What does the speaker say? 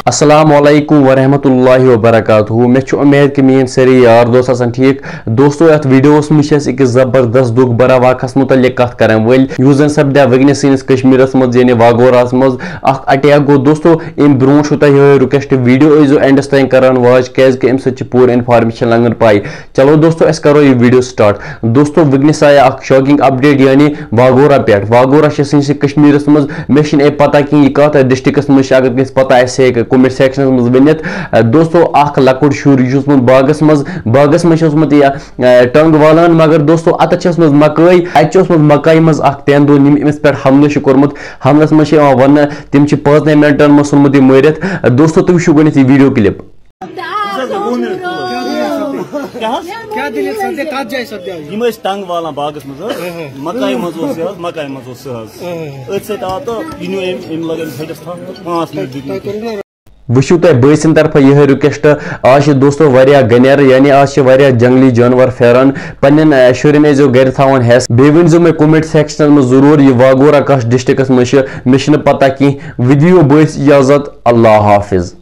السلام علیکم ورحمۃ اللہ وبرکاتہ میں امید کہ میان ساری یار دوست آسان ٹھیک دوستو ات ویڈیوس مجھ ایک زبردست دکھ برا واقعس متعلق کت کران ول یس زن سپدیا وگن سنس کشمیرس مز یعنی واگوراس مز اخ اٹیک گو دوستو ام برو تہ یہ رکویسٹ ویڈیو ایزو اینڈس تین کران واچ کیاز کہ ام سچ پور انفارمیشن لگن پائی چلو دوستو اس کرو یہ ویڈیو سٹارٹ دوستو وگنس آیا اخ شاکنگ اپڈیٹ یعنی واگورا پہ واگورا سنس کشمیرس مز مے پتہ کہ یہ کت ڈسٹرکس مز اگر کس پتہ آسہ کومنٹ سیکشنس مز ونت دوستو اخ لکٹ شر یہ باغس مز ٹنگ والان مگر دوستو ات مکئی ات مکئی مز اخ تیندو امس پہ حملہ کورمت حملس مز ون تم 15 منٹن مز ژھنمت یہ مرت دوستو تھی وچھو گۄڈنیتھ یہ ویڈیو کلپ ٹنگ والان باغس مز مکائی مز ات آو تو یہ لگن پھٹس 5 منٹ وچھو تہ بٲسن طرف یہ رکویسٹ آج دوستو واریاہ گنیر یعنی آج واریاہ جنگلی جانور پھیران پنن شرین ایزو گھر تھاون ہیس بیٚیہِ ؤنزیو مےٚ کومنٹ سیکشنس مز ضرور یہ واگورا کس ڈسٹرکس مز مےٚ چھنہٕ پتہ کینٛہہ ویڈیو بٲس اجازت اللہ حافظ.